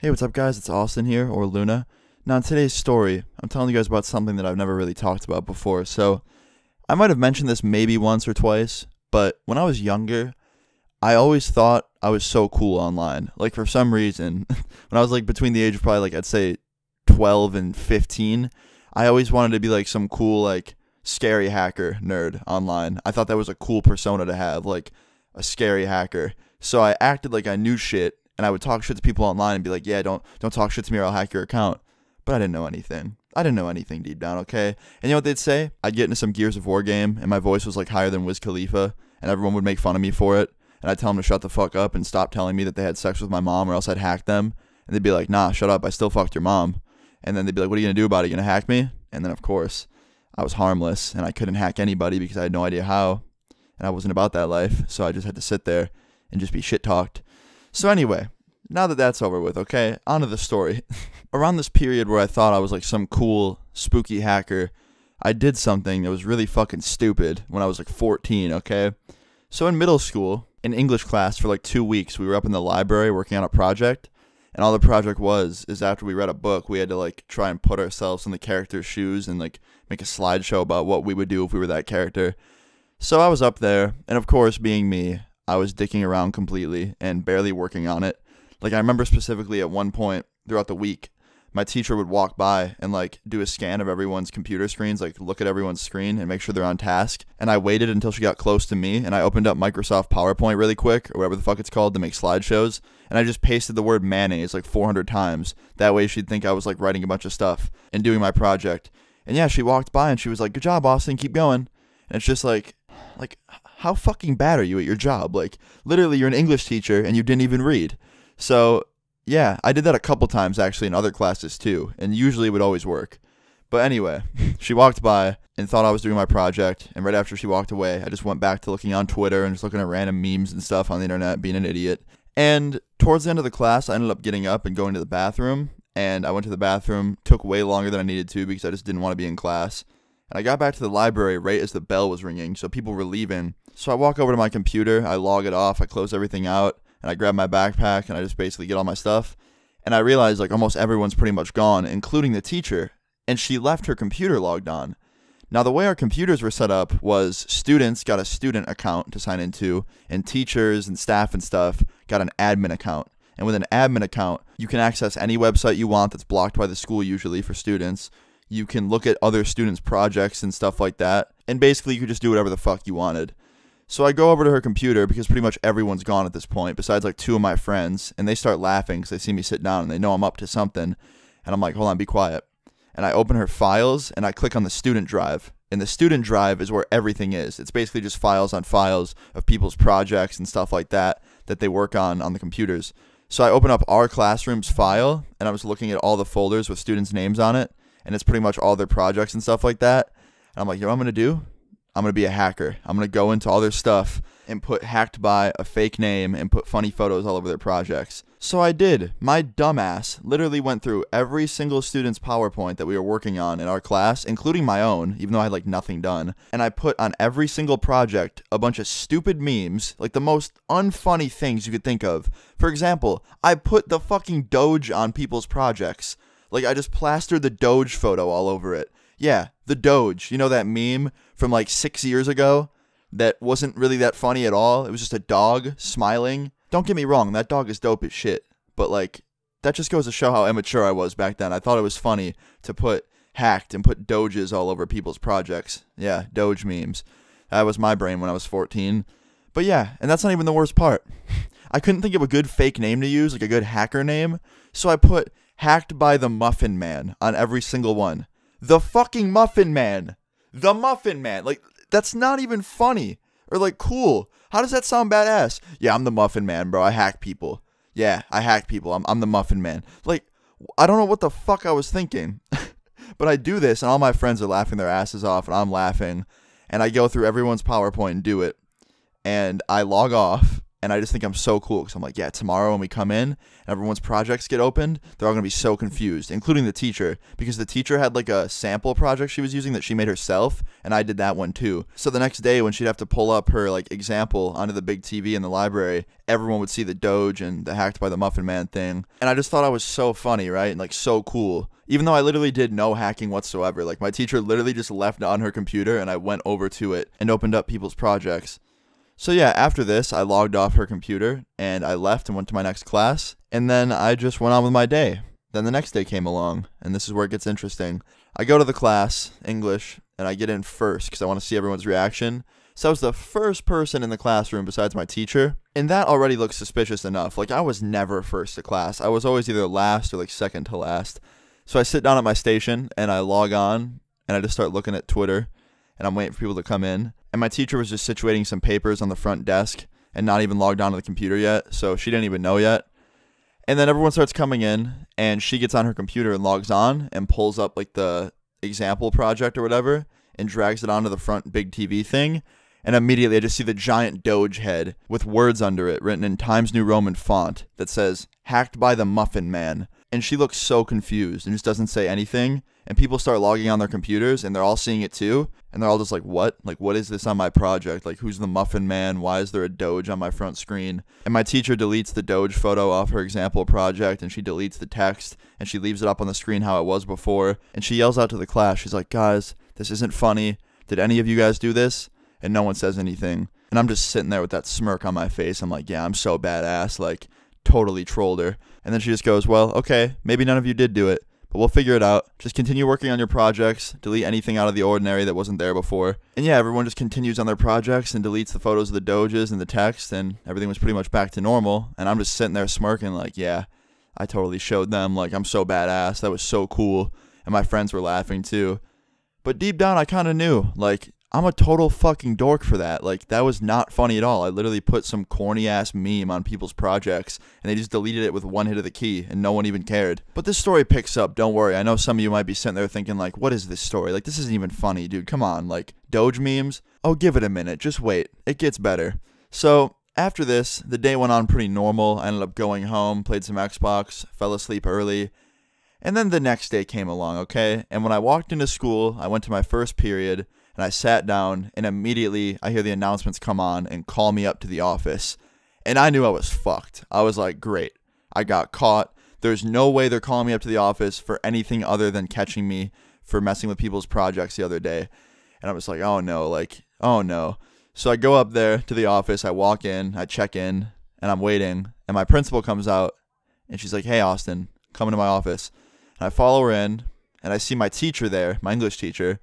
Hey, what's up, guys? It's Austin here, or Luna. Now, in today's story, I'm telling you guys about something that I've never really talked about before. So, I might have mentioned this maybe once or twice, but when I was younger, I always thought I was so cool online. Like, for some reason, when I was like between the age of probably like I'd say 12 and 15, I always wanted to be like some cool, like, scary hacker nerd online. I thought that was a cool persona to have, like a scary hacker. So I acted like I knew shit, and I would talk shit to people online and be like, "Yeah, don't talk shit to me or I'll hack your account." But I didn't know anything. I didn't know anything deep down, okay? And you know what they'd say? I'd get into some Gears of War game, and my voice was like higher than Wiz Khalifa, and everyone would make fun of me for it. And I'd tell them to shut the fuck up and stop telling me that they had sex with my mom or else I'd hack them. And they'd be like, "Nah, shut up, I still fucked your mom." And then they'd be like, "What are you gonna do about it? You gonna hack me?" And then, of course, I was harmless, and I couldn't hack anybody because I had no idea how. And I wasn't about that life, so I just had to sit there and just be shit-talked. So anyway, now that that's over with, okay, on to the story. Around this period where I thought I was like some cool, spooky hacker, I did something that was really fucking stupid when I was like 14, okay? So in middle school, in English class for like 2 weeks, we were up in the library working on a project. And all the project is after we read a book, we had to like try and put ourselves in the character's shoes and like make a slideshow about what we would do if we were that character. So I was up there, and of course, being me, I was dicking around completely and barely working on it. Like, I remember specifically at one point throughout the week, my teacher would walk by and like do a scan of everyone's computer screens, like look at everyone's screen and make sure they're on task. And I waited until she got close to me, and I opened up Microsoft PowerPoint really quick, or whatever the fuck it's called, to make slideshows. And I just pasted the word mayonnaise like 400 times. That way she'd think I was like writing a bunch of stuff and doing my project. And yeah, she walked by and she was like, "Good job, Austin, keep going." And it's just like, how fucking bad are you at your job? Like, literally, you're an English teacher and you didn't even read. So, yeah, I did that a couple times actually in other classes too, and usually it would always work. But anyway, she walked by and thought I was doing my project, and right after she walked away, I just went back to looking on Twitter and just looking at random memes and stuff on the internet, being an idiot. And towards the end of the class, I ended up getting up and going to the bathroom, and I went to the bathroom, took way longer than I needed to because I just didn't want to be in class. And I got back to the library right as the bell was ringing, so people were leaving. So I walk over to my computer, I log it off, I close everything out, and I grab my backpack, and I just basically get all my stuff. And I realize, like, almost everyone's pretty much gone, including the teacher, and she left her computer logged on. Now, the way our computers were set up was students got a student account to sign into, and teachers and staff and stuff got an admin account. And with an admin account, you can access any website you want that's blocked by the school usually for students. You can look at other students' projects and stuff like that. And basically, you could just do whatever the fuck you wanted. So I go over to her computer because pretty much everyone's gone at this point, besides like two of my friends. And they start laughing because they see me sit down and they know I'm up to something. And I'm like, "Hold on, be quiet." And I open her files and I click on the student drive. And the student drive is where everything is. It's basically just files on files of people's projects and stuff like that that they work on the computers. So I open up our classroom's file and I was looking at all the folders with students' names on it. And it's pretty much all their projects and stuff like that. And I'm like, you know what I'm going to do? I'm going to be a hacker. I'm going to go into all their stuff and put hacked by a fake name and put funny photos all over their projects. So I did. My dumbass literally went through every single student's PowerPoint that we were working on in our class, including my own, even though I had like nothing done. And I put on every single project a bunch of stupid memes, like the most unfunny things you could think of. For example, I put the fucking Doge on people's projects. Like, I just plastered the Doge photo all over it. Yeah, the Doge. You know that meme from like 6 years ago that wasn't really that funny at all? It was just a dog smiling. Don't get me wrong, that dog is dope as shit. But like, that just goes to show how immature I was back then. I thought it was funny to put hacked and put Doges all over people's projects. Yeah, Doge memes. That was my brain when I was 14. But yeah, and that's not even the worst part. I couldn't think of a good fake name to use, like a good hacker name. So I put hacked by the Muffin Man on every single one. The fucking Muffin Man. The Muffin Man. Like, that's not even funny. Or, like, cool. How does that sound badass? Yeah, I'm the Muffin Man, bro. I hack people. Yeah, I hack people. I'm the Muffin Man. Like, I don't know what the fuck I was thinking. But I do this, and all my friends are laughing their asses off, and I'm laughing. And I go through everyone's PowerPoint and do it. And I log off. And I just think I'm so cool because I'm like, yeah, tomorrow when we come in and everyone's projects get opened, they're all going to be so confused, including the teacher, because the teacher had like a sample project she was using that she made herself, and I did that one too. So the next day when she'd have to pull up her like example onto the big TV in the library, everyone would see the Doge and the Hacked by the Muffin Man thing. And I just thought I was so funny, right? And like so cool. Even though I literally did no hacking whatsoever. Like my teacher literally just left on her computer and I went over to it and opened up people's projects. So yeah, after this, I logged off her computer and I left and went to my next class. And then I just went on with my day. Then the next day came along, and this is where it gets interesting. I go to the class, English, and I get in first because I want to see everyone's reaction. So I was the first person in the classroom besides my teacher, and that already looks suspicious enough. Like I was never first to class. I was always either last or like second to last. So I sit down at my station and I log on and I just start looking at Twitter and I'm waiting for people to come in. And my teacher was just situating some papers on the front desk and not even logged onto the computer yet, so she didn't even know yet. And then everyone starts coming in and she gets on her computer and logs on and pulls up like the example project or whatever and drags it onto the front big TV thing. And immediately I just see the giant Doge head with words under it written in Times New Roman font that says, "Hacked by the Muffin Man." And she looks so confused and just doesn't say anything. And people start logging on their computers and they're all seeing it too. And they're all just like, what? Like, what is this on my project? Like, who's the Muffin Man? Why is there a Doge on my front screen? And my teacher deletes the Doge photo off her example project and she deletes the text and she leaves it up on the screen how it was before. And she yells out to the class. She's like, guys, this isn't funny. Did any of you guys do this? And no one says anything. And I'm just sitting there with that smirk on my face. I'm like, yeah, I'm so badass. Like, totally trolled her. And then she just goes, well, okay, maybe none of you did do it, but we'll figure it out. Just continue working on your projects, delete anything out of the ordinary that wasn't there before. And yeah, everyone just continues on their projects and deletes the photos of the Doges and the text, and everything was pretty much back to normal. And I'm just sitting there smirking like, yeah, I totally showed them, like, I'm so badass. That was so cool. And my friends were laughing too. But deep down, I kind of knew, like, I'm a total fucking dork for that. Like, that was not funny at all. I literally put some corny-ass meme on people's projects, and they just deleted it with one hit of the key, and no one even cared. But this story picks up, don't worry. I know some of you might be sitting there thinking, like, what is this story? Like, this isn't even funny, dude. Come on, like, Doge memes? Oh, give it a minute. Just wait. It gets better. So, after this, the day went on pretty normal. I ended up going home, played some Xbox, fell asleep early. And then the next day came along, okay? And when I walked into school, I went to my first period, and I sat down, and immediately I hear the announcements come on and call me up to the office. And I knew I was fucked. I was like, great. I got caught. There's no way they're calling me up to the office for anything other than catching me for messing with people's projects the other day. And I was like, oh no, like, oh no. So I go up there to the office, I walk in, I check in, and I'm waiting. And my principal comes out, and she's like, hey, Austin, come into my office. And I follow her in, and I see my teacher there, my English teacher.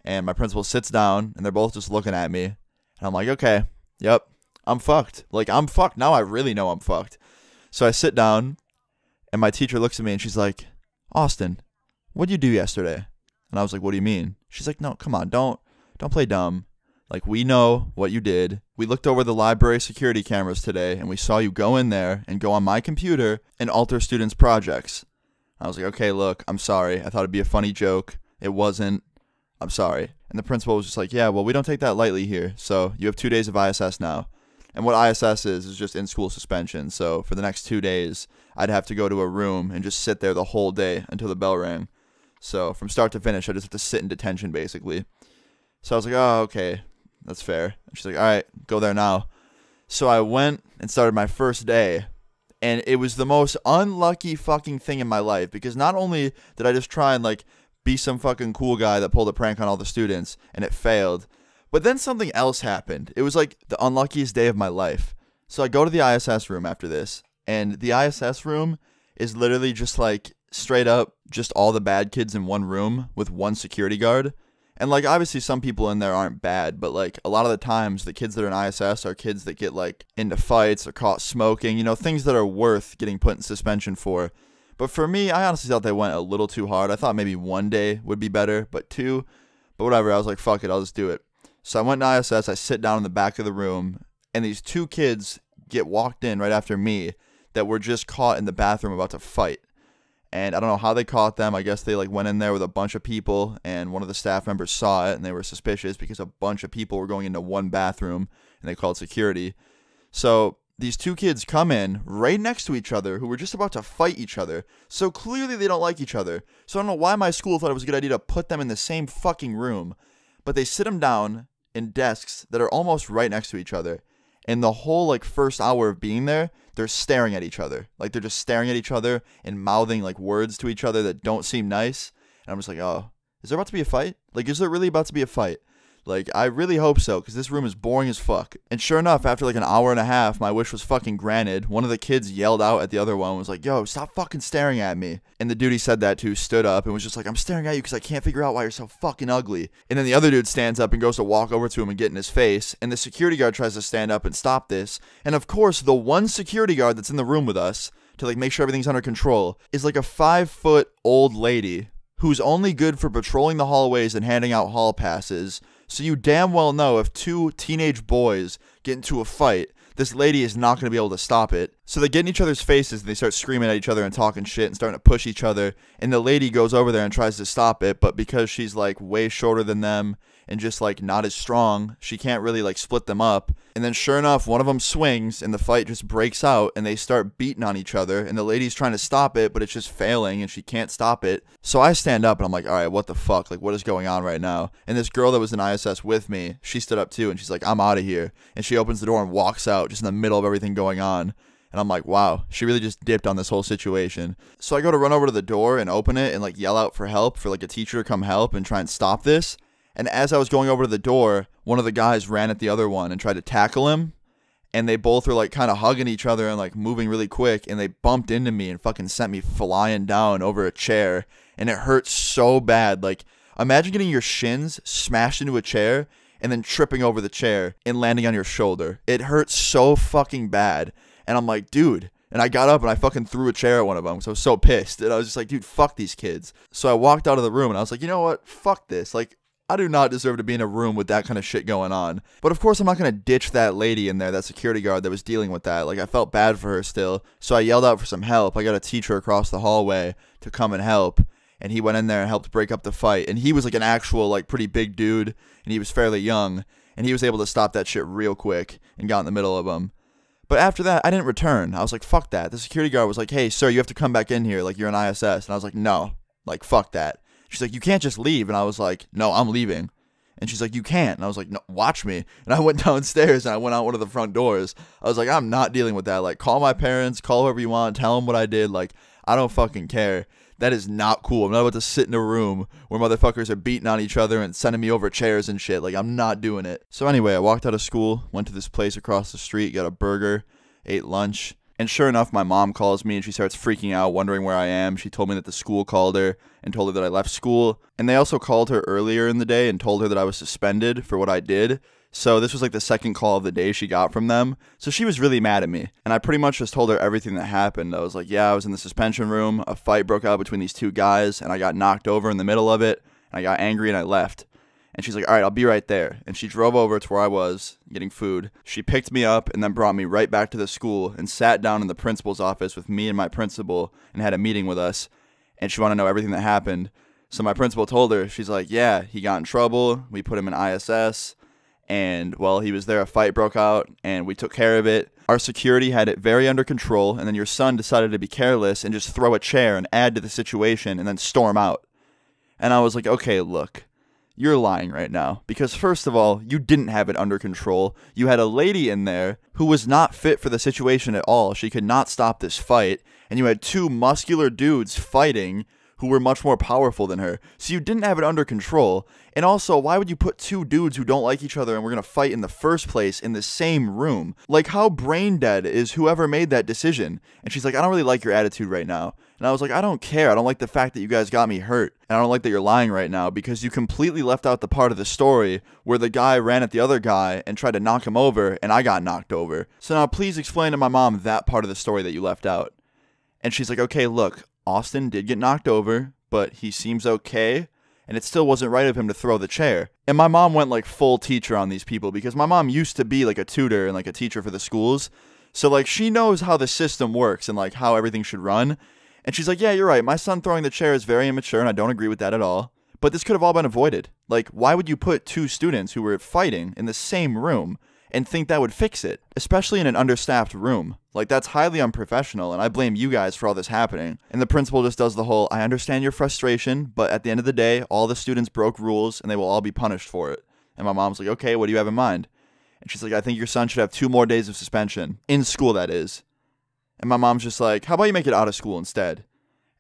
And my principal sits down, and they're both just looking at me. And I'm like, okay, yep, I'm fucked. Like, I'm fucked. Now I really know I'm fucked. So I sit down, and my teacher looks at me, and she's like, Austin, what'd you do yesterday? And I was like, what do you mean? She's like, no, come on, don't play dumb. Like, we know what you did. We looked over the library security cameras today, and we saw you go in there and go on my computer and alter students' projects. I was like, okay, look, I'm sorry. I thought it'd be a funny joke. It wasn't. I'm sorry. And the principal was just like, yeah, well, we don't take that lightly here. So you have 2 days of ISS now. And what ISS is just in-school suspension. So for the next 2 days, I'd have to go to a room and just sit there the whole day until the bell rang. So from start to finish, I just have to sit in detention, basically. So I was like, oh, okay, that's fair. And she's like, all right, go there now. So I went and started my first day. And it was the most unlucky fucking thing in my life. Because not only did I just try and, like, be some fucking cool guy that pulled a prank on all the students, and it failed. But then something else happened. It was like the unluckiest day of my life. So I go to the ISS room after this, and the ISS room is literally just like straight up just all the bad kids in one room with one security guard. And like obviously some people in there aren't bad, but like a lot of the times the kids that are in ISS are kids that get like into fights or caught smoking, you know, things that are worth getting put in suspension for. But for me, I honestly thought they went a little too hard. I thought maybe 1 day would be better, but 2. But whatever, I was like, fuck it, I'll just do it. So I went to ISS, I sit down in the back of the room, and these 2 kids get walked in right after me that were just caught in the bathroom about to fight. And I don't know how they caught them. I guess they like went in there with a bunch of people, and one of the staff members saw it, and they were suspicious because a bunch of people were going into one bathroom, and they called security. So these two kids come in right next to each other who were just about to fight each other. So clearly they don't like each other. So I don't know why my school thought it was a good idea to put them in the same fucking room. But they sit them down in desks that are almost right next to each other. And the whole like first hour of being there, they're staring at each other. Like they're just staring at each other and mouthing like words to each other that don't seem nice. And I'm just like, oh, is there about to be a fight? Like, is there really about to be a fight? Like, I really hope so, because this room is boring as fuck. And sure enough, after like an hour and a half, my wish was fucking granted. One of the kids yelled out at the other one, was like, yo, stop fucking staring at me. And the dude he said that to stood up and was just like, I'm staring at you because I can't figure out why you're so fucking ugly. And then the other dude stands up and goes to walk over to him and get in his face. And the security guard tries to stand up and stop this. And of course, the one security guard that's in the room with us to like make sure everything's under control is like a 5-foot old lady who's only good for patrolling the hallways and handing out hall passes. So you damn well know if two teenage boys get into a fight, this lady is not going to be able to stop it. So they get in each other's faces and they start screaming at each other and talking shit and starting to push each other. And the lady goes over there and tries to stop it, but because she's like way shorter than them and just like not as strong, she can't really like split them up. And then sure enough, one of them swings and the fight just breaks out and they start beating on each other. And the lady's trying to stop it, but it's just failing and she can't stop it. So I stand up and I'm like, all right, what the fuck? Like, what is going on right now? And this girl that was in ISS with me, she stood up too and she's like, I'm out of here. And she opens the door and walks out just in the middle of everything going on. And I'm like, wow, she really just dipped on this whole situation. So I go to run over to the door and open it and like yell out for help, for like a teacher to come help and try and stop this. And as I was going over to the door, one of the guys ran at the other one and tried to tackle him. And they both were like kind of hugging each other and like moving really quick. And they bumped into me and fucking sent me flying down over a chair. And it hurt so bad. Like, imagine getting your shins smashed into a chair and then tripping over the chair and landing on your shoulder. It hurt so fucking bad. And I'm like, dude. And I got up and I fucking threw a chair at one of them because I was so pissed. And I was just like, dude, fuck these kids. So I walked out of the room and I was like, you know what? Fuck this. Like, I do not deserve to be in a room with that kind of shit going on. But of course, I'm not going to ditch that lady in there, that security guard that was dealing with that. Like, I felt bad for her still. So I yelled out for some help. I got a teacher across the hallway to come and help. And he went in there and helped break up the fight. And he was like an actual, like, pretty big dude. And he was fairly young. And he was able to stop that shit real quick and got in the middle of them. But after that, I didn't return. I was like, fuck that. The security guard was like, hey, sir, you have to come back in here. Like, you're an ISS. And I was like, no. Like, fuck that. She's like, you can't just leave. And I was like, no, I'm leaving. And she's like, you can't. And I was like, no, watch me. And I went downstairs and I went out one of the front doors. I was like, I'm not dealing with that. Like, call my parents, call whoever you want, tell them what I did. Like, I don't fucking care. That is not cool. I'm not about to sit in a room where motherfuckers are beating on each other and sending me over chairs and shit. Like, I'm not doing it. So anyway, I walked out of school, went to this place across the street, got a burger, ate lunch. And sure enough, my mom calls me and she starts freaking out, wondering where I am. She told me that the school called her and told her that I left school. And they also called her earlier in the day and told her that I was suspended for what I did. So this was like the second call of the day she got from them. So she was really mad at me. And I pretty much just told her everything that happened. I was like, yeah, I was in the suspension room. A fight broke out between these two guys and I got knocked over in the middle of it. And I got angry and I left. And she's like, all right, I'll be right there. And she drove over to where I was getting food. She picked me up and then brought me right back to the school and sat down in the principal's office with me and my principal and had a meeting with us. And she wanted to know everything that happened. So my principal told her, she's like, yeah, he got in trouble. We put him in ISS. And while he was there, a fight broke out and we took care of it. Our security had it very under control. And then your son decided to be careless and just throw a chair and add to the situation and then storm out. And I was like, okay, look. You're lying right now, because first of all, you didn't have it under control. You had a lady in there who was not fit for the situation at all. She could not stop this fight, and you had two muscular dudes fighting who were much more powerful than her. So you didn't have it under control. And also, why would you put two dudes who don't like each other and we're going to fight in the first place in the same room? Like, how brain dead is whoever made that decision? And she's like, I don't really like your attitude right now. And I was like, I don't care. I don't like the fact that you guys got me hurt. And I don't like that you're lying right now because you completely left out the part of the story where the guy ran at the other guy and tried to knock him over and I got knocked over. So now please explain to my mom that part of the story that you left out. And she's like, okay, look, Austin did get knocked over, but he seems okay. And it still wasn't right of him to throw the chair. And my mom went like full teacher on these people because my mom used to be like a tutor and like a teacher for the schools. So like she knows how the system works and like how everything should run. And she's like, yeah, you're right. My son throwing the chair is very immature and I don't agree with that at all. But this could have all been avoided. Like, why would you put two students who were fighting in the same room and think that would fix it, especially in an understaffed room. Like, that's highly unprofessional, and I blame you guys for all this happening. And the principal just does the whole, I understand your frustration, but at the end of the day, all the students broke rules, and they will all be punished for it. And my mom's like, okay, what do you have in mind? And she's like, I think your son should have 2 more days of suspension. In school, that is. And my mom's just like, how about you make it out of school instead?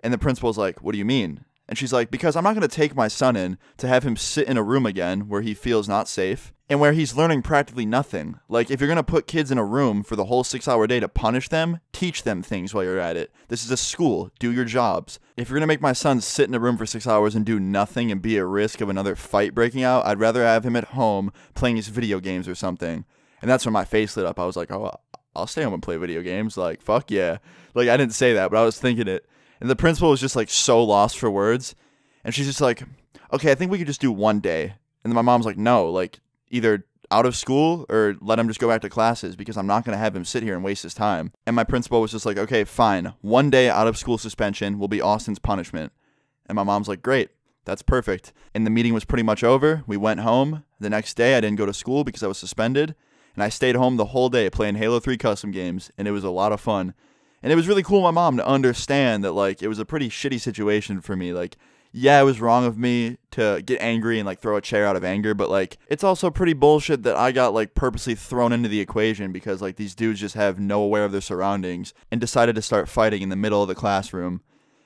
And the principal's like, what do you mean? And she's like, because I'm not going to take my son in to have him sit in a room again where he feels not safe and where he's learning practically nothing. Like, if you're going to put kids in a room for the whole 6-hour day to punish them, teach them things while you're at it. This is a school. Do your jobs. If you're going to make my son sit in a room for 6 hours and do nothing and be at risk of another fight breaking out, I'd rather have him at home playing his video games or something. And that's when my face lit up. I was like, oh, I'll stay home and play video games. Like, fuck yeah. Like, I didn't say that, but I was thinking it. And the principal was just, like, so lost for words. And she's just like, okay, I think we could just do 1 day. And then my mom's like, no, like, either out of school or let him just go back to classes because I'm not going to have him sit here and waste his time. And my principal was just like, okay, fine. 1 day out of school suspension will be Austin's punishment. And my mom's like, great. That's perfect. And the meeting was pretty much over. We went home. The next day, I didn't go to school because I was suspended. And I stayed home the whole day playing Halo 3 custom games. And it was a lot of fun. And it was really cool, my mom, to understand that, like, it was a pretty shitty situation for me. Like, yeah, it was wrong of me to get angry and, like, throw a chair out of anger. But, like, it's also pretty bullshit that I got, like, purposely thrown into the equation because, like, these dudes just have no aware of their surroundings and decided to start fighting in the middle of the classroom.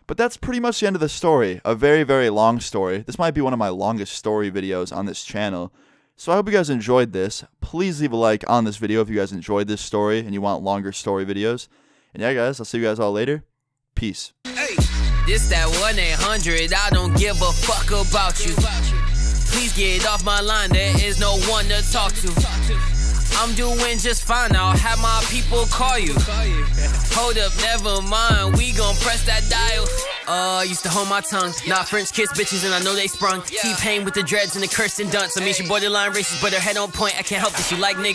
But that's pretty much the end of the story. A very, very long story. This might be one of my longest story videos on this channel. So I hope you guys enjoyed this. Please leave a like on this video if you guys enjoyed this story and you want longer story videos. And yeah, guys, I'll see you guys all later. Peace. Hey, this that 1-800, I don't give a fuck about you. Please get off my line, there is no one to talk to. I'm doing just fine, I'll have my people call you. Hold up, never mind, we gon' press that dial. Used to hold my tongue, not French kiss bitches and I know they sprung. T-Pain with the dreads and the Kirsten dunce. I mean she borderline racist, but her head on point, I can't help that she like niggas.